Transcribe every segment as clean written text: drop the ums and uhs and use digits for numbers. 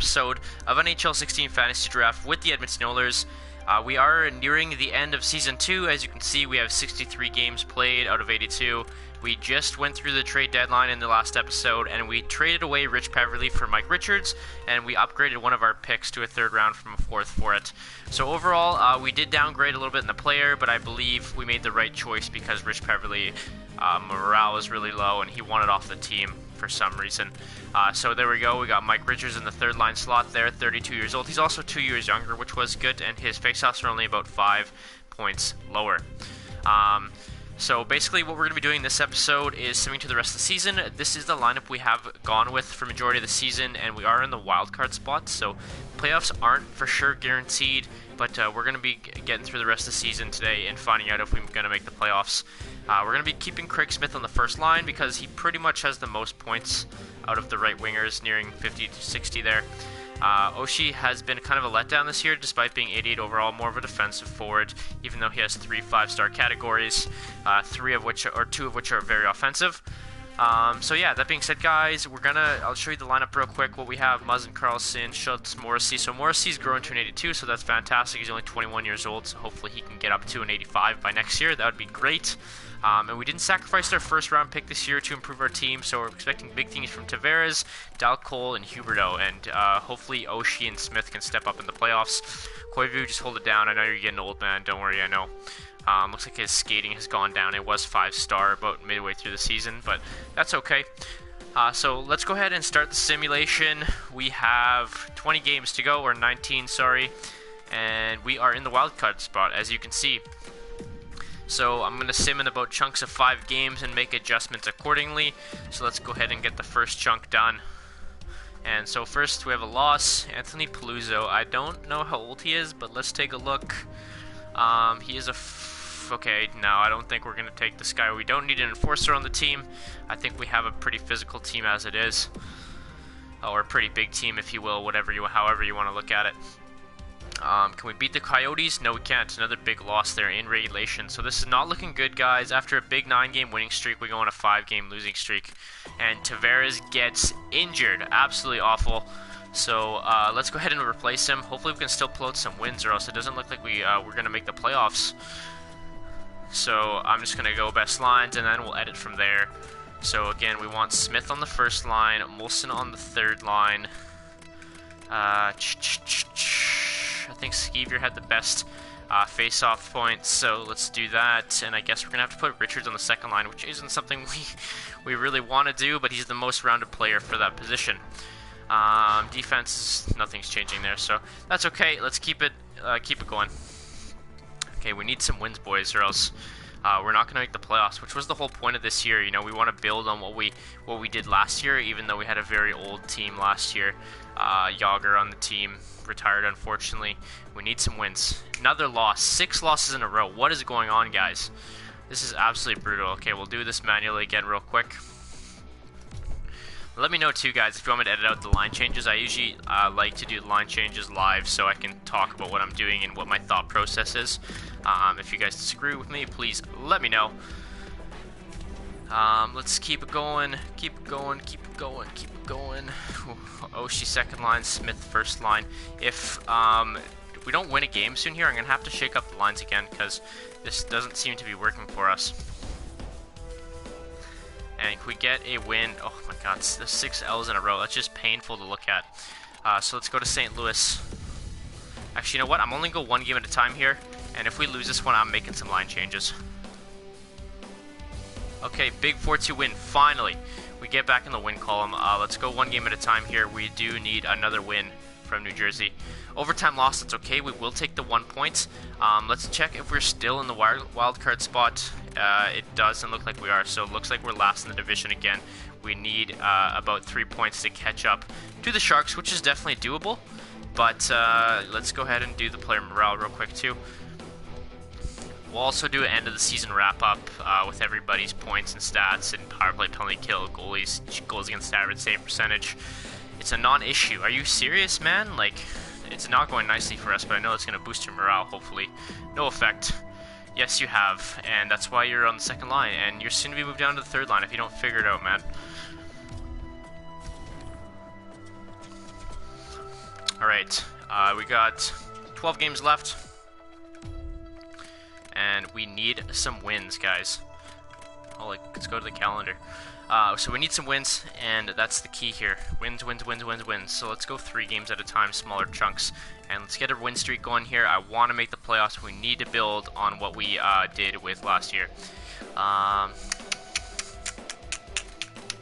episode of NHL 16 Fantasy Draft with the Edmonton Oilers. We are nearing the end of Season 2. As you can see, we have 63 games played out of 82. We just went through the trade deadline in the last episode, and we traded away Rich Peverley for Mike Richards, and we upgraded one of our picks to a third round from a fourth for it. So overall, we did downgrade a little bit in the player, but I believe we made the right choice because Rich Peverley, morale was really low, and he wanted off the team for some reason. So there we go. We got Mike Richards in the third line slot there, 32 years old. He's also 2 years younger, which was good, and his faceoffs are only about 5 points lower. So basically what we're going to be doing this episode is simming to the rest of the season. This is the lineup we have gone with for majority of the season, and we are in the wildcard spot, so playoffs aren't for sure guaranteed, but we're going to be getting through the rest of the season today and finding out if we're going to make the playoffs. We're going to be keeping Craig Smith on the first line because he pretty much has the most points out of the right wingers, nearing 50 to 60 there. Oshie has been kind of a letdown this year despite being 88 overall, more of a defensive forward, even though he has 3 5-star categories, 2 of which are very offensive. So yeah, that being said, guys, I'll show you the lineup real quick. What we have: Muzzin, Carlson, Schultz, Morrissey. So Morrissey's grown to an 82, so that's fantastic. He's only 21 years old, so hopefully he can get up to an 85 by next year. That would be great. And we didn't sacrifice our first round pick this year to improve our team, so we're expecting big things from Tavares, Dalcol, and Huberdeau, and hopefully Oshie and Smith can step up in the playoffs. Koivu, just hold it down. I know you're getting old, man. Don't worry, I know. Looks like his skating has gone down. It was 5-star about midway through the season, but that's okay. So let's go ahead and start the simulation. We have 20 games to go, or 19, sorry, and we are in the wildcard spot, as you can see. So I'm going to sim in about chunks of 5 games and make adjustments accordingly. So let's go ahead and get the first chunk done. And so first we have a loss, Anthony Paluzzo. I don't know how old he is, but let's take a look. He is okay, no, I don't think we're going to take this guy. We don't need an enforcer on the team. I think we have a pretty physical team as it is. Or a pretty big team, if you will, however you want to look at it. Can we beat the Coyotes? No, we can't. Another big loss there in regulation. So this is not looking good, guys. After a big 9-game winning streak, we go on a 5-game losing streak. And Tavares gets injured. Absolutely awful. So let's go ahead and replace him. Hopefully we can still pull out some wins, or else it doesn't look like we're going to make the playoffs. So I'm just going to go best lines, and then we'll edit from there. So again, we want Smith on the first line, Molson on the third line. I think Skeever had the best face-off points, so let's do that. And I guess we're going to have to put Richards on the second line, which isn't something we really want to do, but he's the most rounded player for that position. Defense, nothing's changing there, so that's okay. Let's keep it going. Okay, we need some wins, boys, or else we're not going to make the playoffs, which was the whole point of this year. You know, we want to build on what we did last year, even though we had a very old team last year. Yager on the team retired, unfortunately. We need some wins. Another loss. 6 losses in a row. What is going on, guys? This is absolutely brutal. Okay, we'll do this manually again real quick. Let me know too, guys, if you want me to edit out the line changes. I usually like to do the line changes live so I can talk about what I'm doing and what my thought process is. If you guys disagree with me, please let me know. Let's keep it going, keep it going, keep it going, keep it going. Oshie second line, Smith first line. If we don't win a game soon here, I'm going to have to shake up the lines again because this doesn't seem to be working for us. And if we get a win, oh my god, the 6 L's in a row. That's just painful to look at. So let's go to St. Louis. Actually, you know what? I'm only going to go 1 game at a time here. And if we lose this one, I'm making some line changes. Okay, big 4-2 win. Finally, we get back in the win column. Let's go 1 game at a time here. We do need another win from New Jersey. Overtime loss, that's okay. We will take the 1 point. Let's check if we're still in the wild card spot. It doesn't look like we are, so it looks like we're last in the division again. We need about 3 points to catch up to the Sharks, which is definitely doable. But let's go ahead and do the player morale real quick too. We'll also do an end of the season wrap up with everybody's points and stats and power play, penalty kill, goals against average, save percentage. It's a non-issue. Are you serious, man? Like, it's not going nicely for us, but I know it's going to boost your morale, hopefully. No effect. Yes, you have, and that's why you're on the second line, and you're soon to be moved down to the third line if you don't figure it out, man. Alright, we got 12 games left. And we need some wins, guys. Oh, let's go to the calendar. So we need some wins, and that's the key here. Wins, wins, wins, wins, wins. So let's go 3 games at a time, smaller chunks. And let's get a win streak going here. I want to make the playoffs. We need to build on what we did with last year.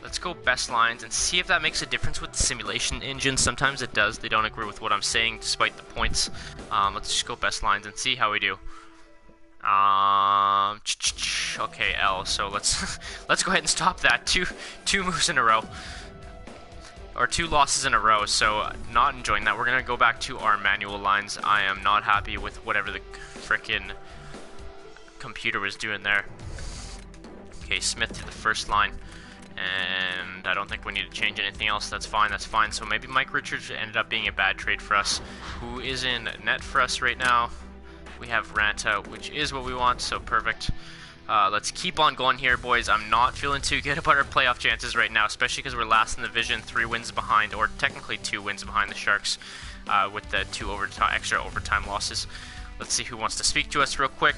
Let's go best lines and see if that makes a difference with the simulation engine. Sometimes it does. They don't agree with what I'm saying despite the points. Let's just go best lines and see how we do. Okay, L. So let's go ahead and stop that. Two moves in a row, or 2 losses in a row. So not enjoying that. We're gonna go back to our manual lines. I am not happy with whatever the frickin' computer was doing there. Okay, Smith to the first line, and I don't think we need to change anything else. That's fine. That's fine. So maybe Mike Richards ended up being a bad trade for us. Who is in net for us right now? We have Ranta, which is what we want, so perfect. Let's keep on going here, boys. I'm not feeling too good about our playoff chances right now, especially because we're last in the division, 3 wins behind, or technically 2 wins behind the Sharks, with the 2 extra overtime losses. Let's see who wants to speak to us real quick.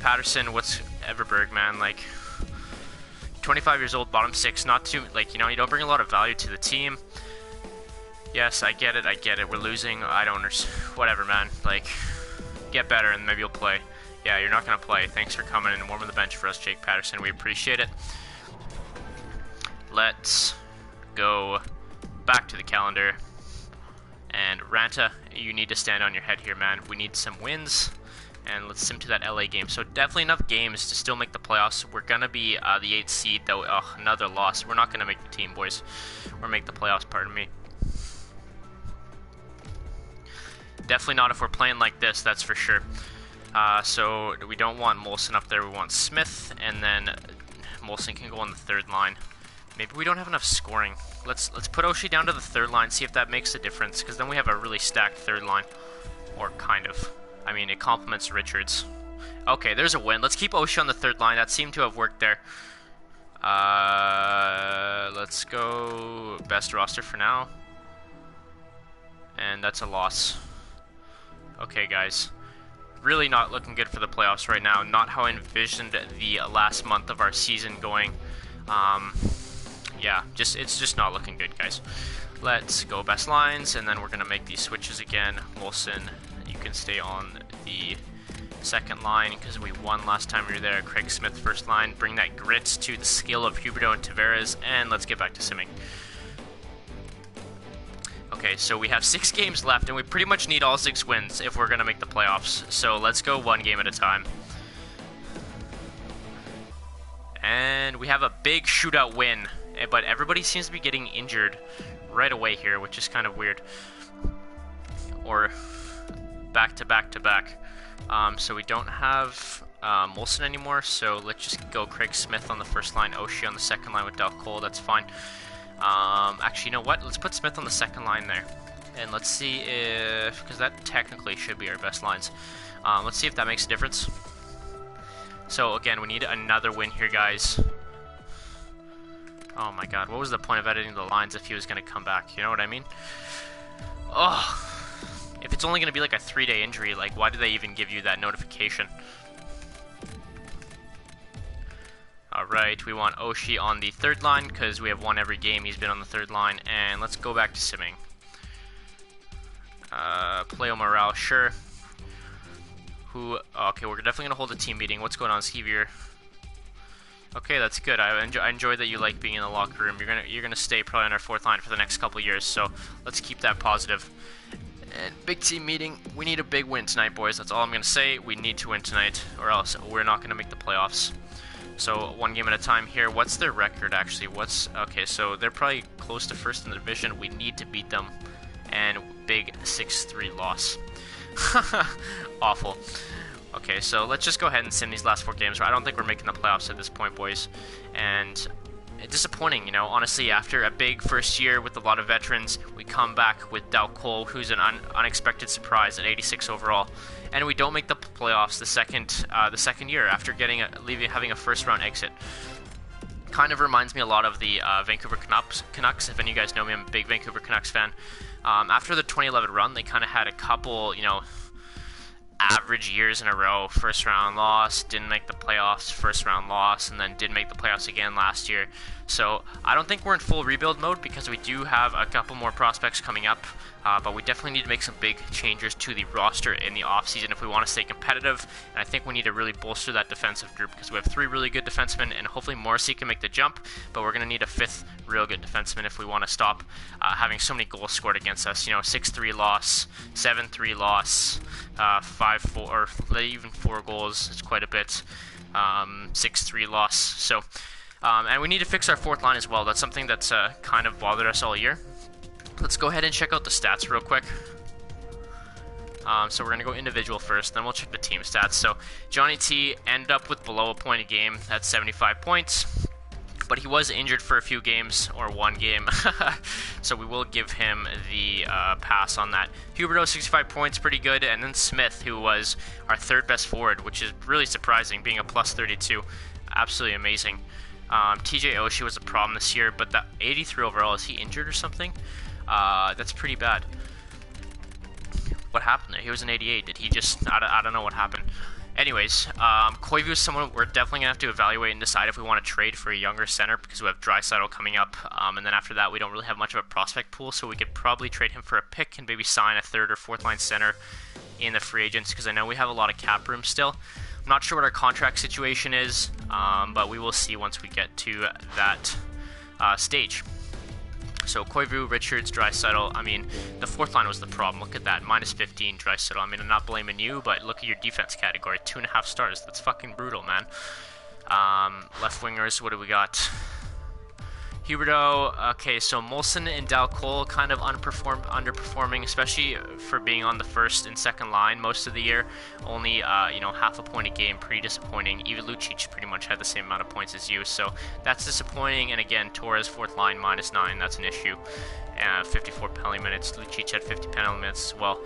Patterson, what's Everberg, man? Like, 25 years old, bottom 6, not too, like, you know, you don't bring a lot of value to the team. Yes, I get it, we're losing, I don't, whatever, man, like, get better and maybe you'll play. Yeah, you're not going to play. Thanks for coming and warming the bench for us, Jake Patterson. We appreciate it. Let's go back to the calendar. And Ranta, you need to stand on your head here, man. We need some wins. And let's sim to that LA game. So definitely enough games to still make the playoffs. We're going to be the 8th seed, though. Another loss. We're not going to make the team, boys. Or make the playoffs, pardon me. Definitely not if we're playing like this, that's for sure. So we don't want Molson up there. We want Smith, and then Molson can go on the 3rd line. Maybe we don't have enough scoring. Let's put Oshie down to the 3rd line, see if that makes a difference, because then we have a really stacked 3rd line. Or kind of. I mean, it complements Richards. Okay, there's a win. Let's keep Oshie on the 3rd line. That seemed to have worked there. Let's go best roster for now. And that's a loss. Okay, guys. Really not looking good for the playoffs right now. Not how I envisioned the last month of our season going. Yeah, it's just not looking good, guys. Let's go best lines, and then we're going to make these switches again. Molson, you can stay on the 2nd line because we won last time we were there. Craig Smith, 1st line. Bring that grit to the skill of Huberdeau and Tavares, and let's get back to simming. Okay, so we have 6 games left, and we pretty much need all 6 wins if we're going to make the playoffs. So let's go 1 game at a time. And we have a big shootout win, but everybody seems to be getting injured right away here, which is kind of weird. Or back to back to back. So we don't have Molson anymore, so let's just go Craig Smith on the 1st line, Oshie on the 2nd line with Del Cole, that's fine. Actually, you know what? Let's put Smith on the 2nd line there. And let's see if... because that technically should be our best lines. Let's see if that makes a difference. So, again, we need another win here, guys. Oh, my God. What was the point of editing the lines if he was going to come back? You know what I mean? Oh. If it's only going to be like a 3-day injury, like, why do they even give you that notification? Alright, we want Oshie on the 3rd line because we have won every game he's been on the 3rd line. And let's go back to simming. Playo Morale, sure. Okay, we're definitely going to hold a team meeting. What's going on, Skeevier? Okay, that's good. I enjoy that you like being in the locker room. You're gonna stay probably on our 4th line for the next couple years, so let's keep that positive. And big team meeting. We need a big win tonight, boys. That's all I'm gonna say. We need to win tonight, or else we're not gonna make the playoffs. So 1 game at a time here. What's their record actually? Okay? So they're probably close to 1st in the division. We need to beat them, and big 6-3 loss. Awful. Okay, so let's just go ahead and sim these last 4 games. I don't think we're making the playoffs at this point, boys. And disappointing, you know, honestly, after a big first year with a lot of veterans, we come back with Del Cole, who's an unexpected surprise at 86 overall. And we don't make the playoffs the second year after having a first-round exit. Kind of reminds me a lot of the Vancouver Canucks. If any of you guys know me, I'm a big Vancouver Canucks fan. After the 2011 run, they kind of had a couple, average years in a row. First round loss, didn't make the playoffs, first round loss, and then did make the playoffs again last year. So I don't think we're in full rebuild mode because we do have a couple more prospects coming up, but we definitely need to make some big changes to the roster in the offseason if we want to stay competitive, and I think we need to really bolster that defensive group because we have 3 really good defensemen, and hopefully Morrissey can make the jump, but we're going to need a 5th real good defenseman if we want to stop having so many goals scored against us. 6-3 loss, 7-3 loss, 5-4, or even 4 goals. It's quite a bit. 6-3 loss. So, and we need to fix our 4th line as well. That's something that's kind of bothered us all year. Let's go ahead and check out the stats real quick. So we're going to go individual first, then we'll check the team stats. So Johnny T ended up with below a point a game. That's 75 points. But he was injured for a few games, or 1 game, so we will give him the pass on that. Huberdeau, 65 points, pretty good, and then Smith, who was our 3rd best forward, which is really surprising, being a plus 32. Absolutely amazing. TJ Oshie was a problem this year, but that 83 overall, is he injured or something? That's pretty bad. What happened there? He was an 88. Did he just... I don't know what happened. Anyways, Koivu is someone we're definitely going to have to evaluate and decide if we want to trade for a younger center because we have Draisaitl coming up, and then after that we don't really have much of a prospect pool, so we could probably trade him for a pick and maybe sign a 3rd or 4th line center in the free agents because I know we have a lot of cap room still. I'm not sure what our contract situation is, but we will see once we get to that stage. So Koivu, Richards, Draisaitl. I mean, the 4th line was the problem. Look at that, minus 15 Draisaitl. I mean, I'm not blaming you, but look at your defense category, 2.5 stars. That's fucking brutal, man. Left wingers, what do we got? Huberdeau. Okay, so Molson and Dal Cole kind of underperforming, especially for being on the 1st and 2nd line most of the year. Only, half a point a game, pretty disappointing. Even Lucic pretty much had the same amount of points as you, so that's disappointing. And again, Torres 4th line, minus 9, that's an issue. 54 penalty minutes. Lucic had 50 penalty minutes as well.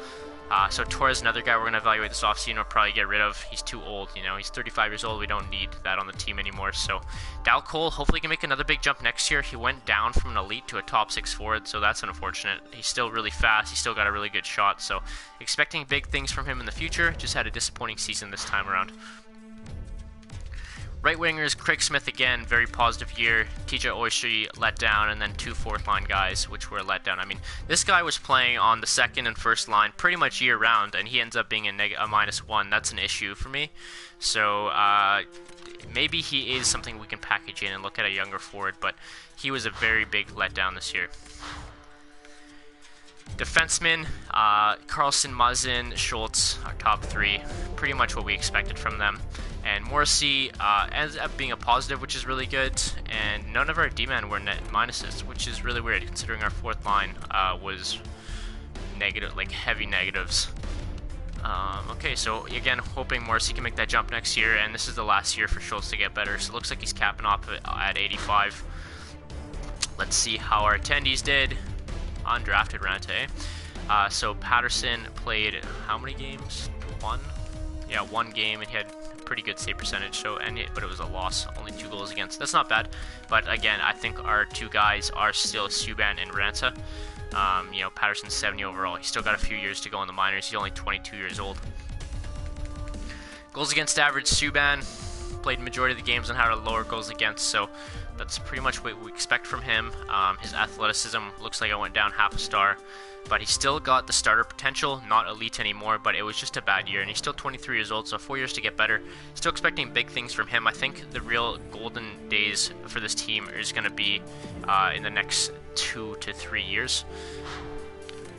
So Torres, another guy we're going to evaluate this offseason, we'll probably get rid of. He's too old, he's 35 years old. We don't need that on the team anymore. So Dal Cole hopefully can make another big jump next year. He went down from an elite to a top 6 forward, so that's unfortunate. He's still really fast. He's still got a really good shot, so expecting big things from him in the future. Just had a disappointing season this time around. Right wingers, Craig Smith again, very positive year. TJ Oshie let down, and then 2 4th line guys, which were let down. I mean, this guy was playing on the 2nd and 1st line pretty much year round, and he ends up being a -1. That's an issue for me. So maybe he is something we can package in and look at a younger forward, but he was a very big letdown this year. Defensemen, Carlson, Muzzin, Schultz, our top 3. Pretty much what we expected from them. And Morrissey ends up being a positive, which is really good. And none of our D-men were net minuses, which is really weird considering our 4th line was negative, like heavy negatives. Okay, so again, hoping Morrissey can make that jump next year. And this is the last year for Schultz to get better. So it looks like he's capping off at 85. Let's see how our attendees did. Undrafted Rante. So Patterson played how many games? 1? Yeah, 1 game, and he had a pretty good save percentage. But it was a loss, only 2 goals against. That's not bad. But again, I think our 2 guys are still Subban and Raanta. Patterson's 70 overall. He's still got a few years to go in the minors. He's only 22 years old. Goals against average, Subban played majority of the games and had a lower goals against, so that's pretty much what we expect from him. His athleticism looks like it went down half a star, but he still got the starter potential, not elite anymore, but it was just a bad year, and he's still 23 years old, so 4 years to get better. Still expecting big things from him. I think the real golden days for this team is going to be in the next 2 to 3 years.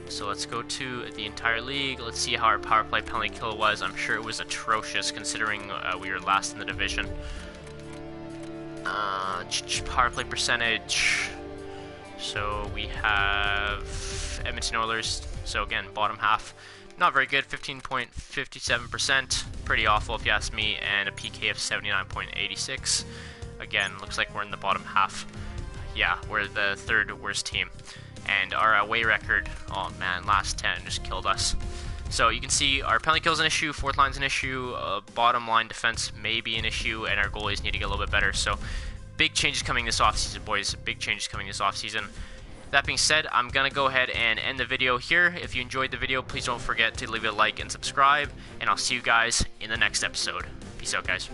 So let's go to the entire league. Let's see how our power play penalty kill was. I'm sure it was atrocious considering we were last in the division. Power play percentage. So we have Edmonton Oilers. So again, bottom half. Not very good, 15.57%. Pretty awful if you ask me. And a PK of 79.86. Again, looks like we're in the bottom half. Yeah, we're the 3rd worst team. And our away record, oh man, last 10 just killed us. So you can see our penalty kill's an issue, 4th line's an issue, bottom line defense may be an issue, and our goalies need to get a little bit better. So big changes coming this offseason, boys. Big changes coming this offseason. That being said, I'm going to go ahead and end the video here. If you enjoyed the video, please don't forget to leave a like and subscribe, and I'll see you guys in the next episode. Peace out, guys.